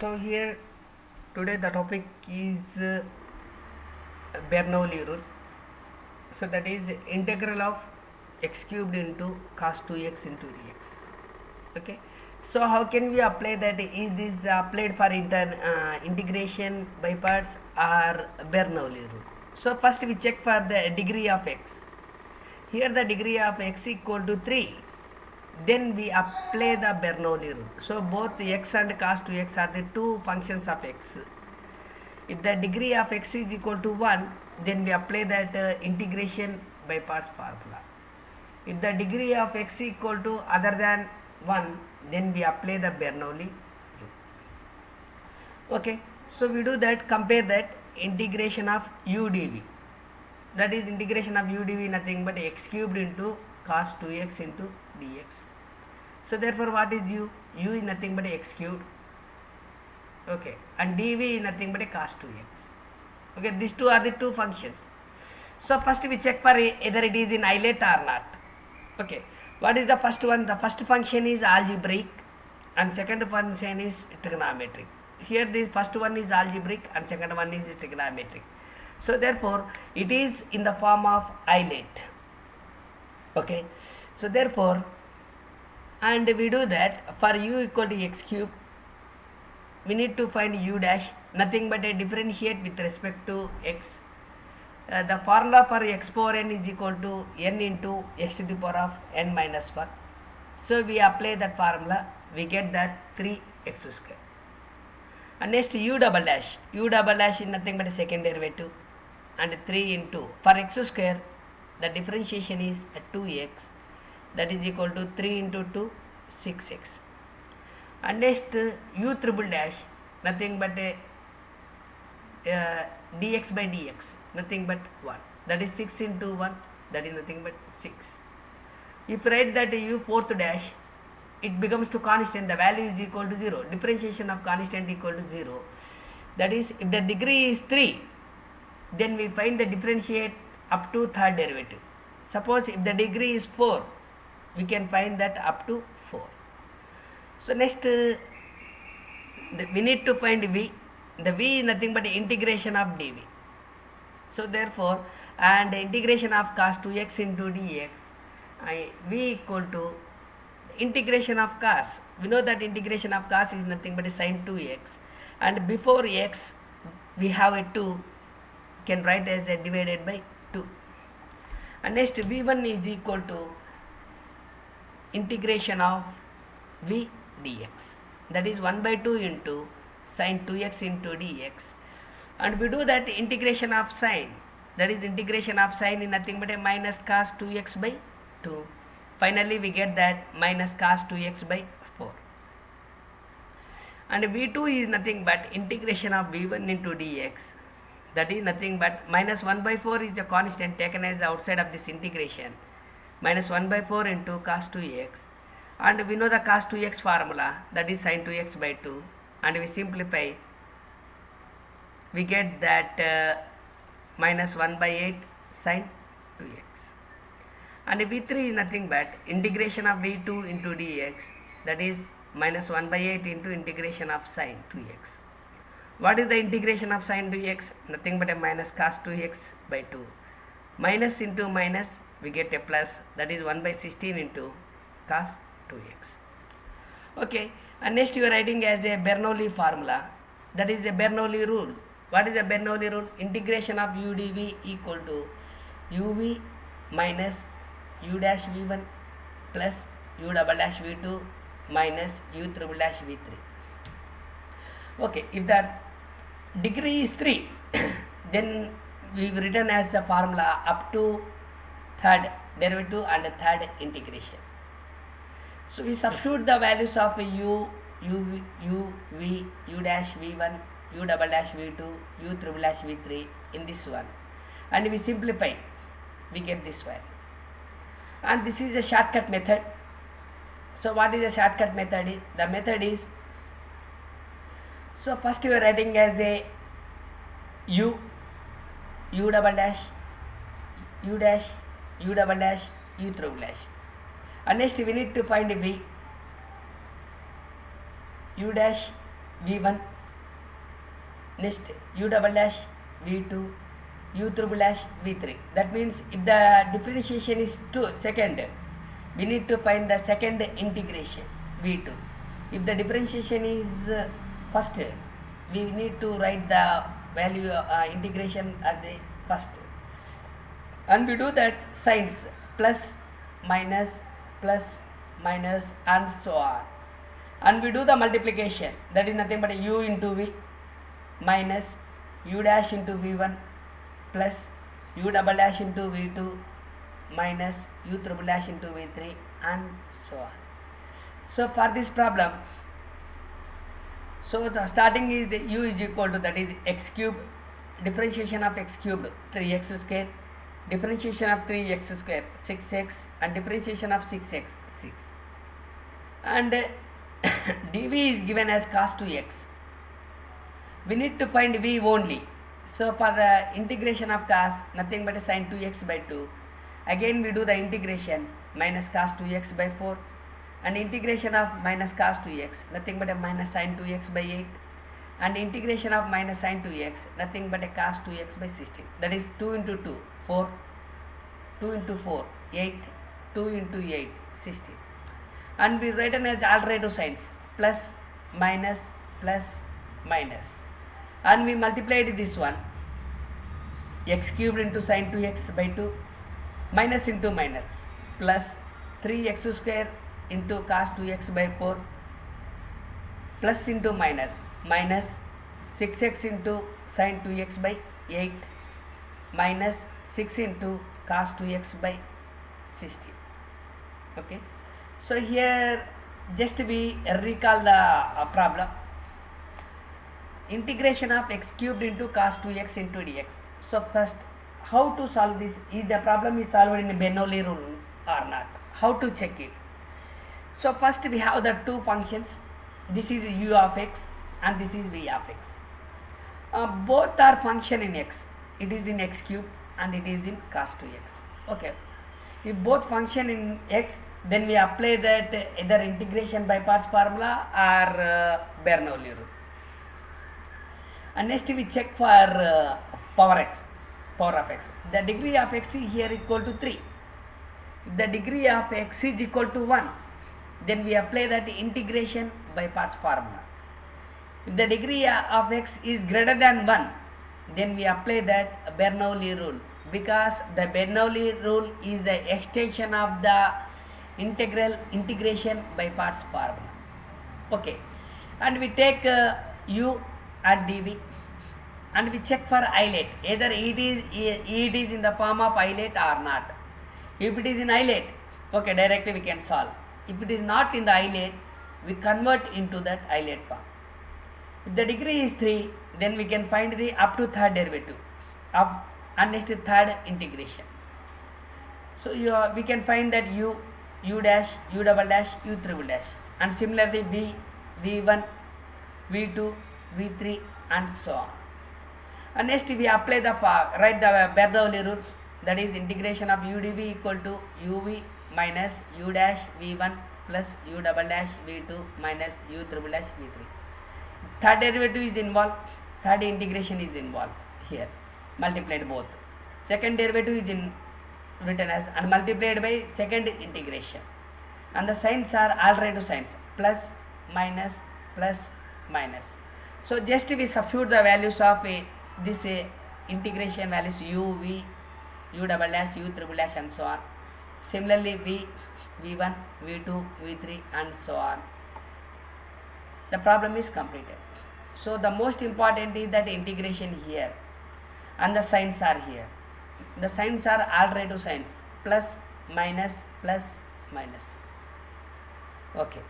So here today the topic is Bernoulli rule. So that is integral of x cubed into cos 2x into dx. Okay. So how can we apply that? Is this applied for integration by parts or Bernoulli rule? So first we check for the degree of x. Here the degree of x equal to 3. Then we apply the Bernoulli rule. So both x and cos 2x are the two functions of x. If the degree of x is equal to 1, then we apply that integration by parts formula. If the degree of x is equal to other than 1, then we apply the Bernoulli rule. Okay, so we do that, compare that integration of u dv. That is integration of u dv nothing but x cubed into cos 2x into dx. So therefore what is u? U is nothing but x cubed. Okay, and dv is nothing but a cos 2x. Okay, these two are the two functions. So first we check for either it is in islet or not. Okay, what is the first one? The first function is algebraic and second function is trigonometric. Here the first one is algebraic and second one is trigonometric. So therefore it is in the form of islet. Okay, so therefore, and we do that for u equal to x cube, we need to find u dash, nothing but a differentiate with respect to x. The formula for x power n is equal to n into x to the power of n minus 1. So we apply that formula, we get that 3x square. And next u double dash is nothing but a second derivative, and 3 into, for x square the differentiation is 2x, that is equal to 3 into 2, 6x. And next u triple dash, nothing but a dx by dx, nothing but 1, that is 6 into 1, that is nothing but 6. If write that u fourth dash, it becomes to constant, the value is equal to 0, differentiation of constant equal to 0. That is, if the degree is 3, then we find the differentiate up to third derivative. Suppose if the degree is 4, we can find that up to 4. So next we need to find v. The v is nothing but integration of dv. So therefore, and integration of cos 2x into dx, v equal to integration of cos. We know that integration of cos is nothing but sin 2x, and before x we have a 2, can write as a divided by 2. And next v1 is equal to integration of v dx, that is 1 by 2 into sin 2x into dx, and we do that integration of sin, that is integration of sin is nothing but a minus cos 2x by 2. Finally we get that minus cos 2x by 4. And v2 is nothing but integration of v1 into dx, that is nothing but minus 1 by 4 is a constant taken as outside of this integration, minus 1 by 4 into cos 2x, and we know the cos 2x formula, that is sin 2x by 2, and we simplify, we get that minus 1 by 8 sin 2x. And v3 is nothing but integration of v2 into dx, that is minus 1 by 8 into integration of sin 2x. What is the integration of sin 2x? Nothing but a minus cos 2x by 2. Minus into minus, we get a plus, that is 1 by 16 into cos 2x. Okay, and next you are writing as a Bernoulli formula, that is a Bernoulli rule. What is a Bernoulli rule? Integration of u dv equal to uv minus u dash v1 plus u double dash v2 minus u triple dash v3. Okay, if the degree is 3, then we've written as the formula up to third derivative and third integration. So we substitute the values of u, v, u dash v1, u double dash v2, u triple dash v3 in this one, and we simplify, we get this value. And this is a shortcut method. So what is a shortcut method? The method is, so first you are writing as a u double dash, u dash, u double dash, u triple dash, and next we need to find v, u dash, v1, next u double dash v2, u triple dash v3. That means if the differentiation is second, we need to find the second integration v2. If the differentiation is first, we need to write the value integration at the first, and we do that signs plus minus and so on, and we do the multiplication, that is nothing but u into v minus u dash into v1 plus u double dash into v2 minus u triple dash into v3 and so on. So for this problem, so the starting is the u is equal to, that is x cube, differentiation of x cubed 3x square, differentiation of 3x square 6x, and differentiation of 6x 6, and dv is given as cos 2x. We need to find v only. So for the integration of cos, nothing but sin 2x by 2. Again we do the integration, minus cos 2x by 4, and integration of minus cos 2x, nothing but a minus sin 2x by 8, and integration of minus sin 2x, nothing but a cos 2x by 16. That is 2 into 2, 4, 2 into 4, 8, 2 into 8, 16. And we written as alternative signs, plus, minus, and we multiplied this one, x cubed into sin 2x by 2, minus into minus, plus 3x square into cos 2x by 4, plus into minus, minus 6x into sin 2x by 8, minus 6 into cos 2x by 60. Okay. So here just we recall the problem. Integration of x cubed into cos 2x into dx. So first, how to solve this? Is the problem is solved in Bernoulli rule or not? How to check it? So first we have the two functions. This is u of x and this is v of x. Both are function in x. It is in x cube and it is in cos 2x. Okay. If both function in x, then we apply that either integration by parts formula or Bernoulli rule. And next we check for power of x. The degree of x is here equal to 3. If the degree of x is equal to 1, then we apply that integration by parts formula. If the degree of x is greater than 1, then we apply that Bernoulli rule, because the Bernoulli rule is the extension of the integration by parts formula. Okay, and we take u and dv, and we check for islet, either it is in the form of islet or not. If it is in islet, okay, directly we can solve. If it is not in the islet, we convert into that islet form. If the degree is 3, then we can find the up to third derivative of, and next third integration. So we can find that u dash, u double dash, u triple dash, and similarly v, v1, v2, v3 and so on. And next we apply the write the Bernoulli rule, that is integration of u dv equal to uv minus u dash v1 plus u double dash v2 minus u triple dash v3. Third derivative is involved, third integration is involved here, multiplied both. Second derivative is written as and multiplied by second integration, and the signs are alternative signs, plus, minus. So just we substitute the values of this integration values u, v, u double dash, u triple dash and so on. Similarly v, v1, v2, v3 and so on. The problem is completed. So the most important is that integration here and the signs are here. The signs are alternative signs, plus, minus. Okay.